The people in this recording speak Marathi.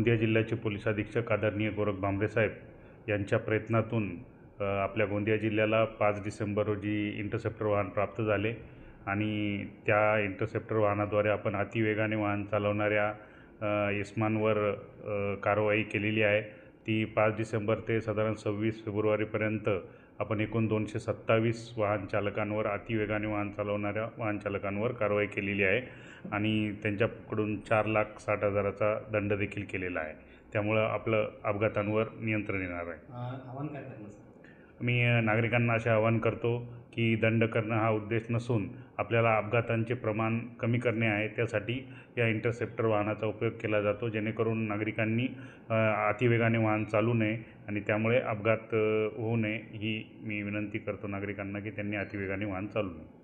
गोंदिया जिल्ह्याचे पोलीस अधीक्षक आदरणीय गोरख भांबरे साहेब यांच्या प्रयत्नातून आपल्या गोंदिया जिल्ह्याला 5 डिसेंबर रोजी इंटरसेप्टर वाहन प्राप्त झाले आणि त्या इंटरसेप्टर वाहनाद्वारे आपण अतिवेगाने वाहन चालवणाऱ्या इस्मांवर कारवाई केलेली आहे। ती 5 डिसेंबर ते साधारण 26 फेब्रुवारीपर्यंत आपण एकूण 227 वाहन चालकांवर अतिवेगाने वाहन चालवणाऱ्या वाहन चालकांवर कारवाई केलेली आहे आणि त्यांच्याकडून 4,60,000चा दंड देखील केलेला आहे। त्यामुळे आपलं अपघातांवर नियंत्रण येणार आहे। आव्हान काय करणार सर? मी नागरिकांना असे आवाहन करतो की दंड करणं हा उद्देश नसून आपल्याला अपघातांचे प्रमाण कमी करणे आहे। त्यासाठी या इंटरसेप्टर वाहनाचा उपयोग केला जातो, जेणेकरून नागरिकांनी अतिवेगाने वाहन चालू नये आणि त्यामुळे अपघात होऊ नये ही मी विनंती करतो नागरिकांना की त्यांनी अतिवेगाने वाहन चालू नये।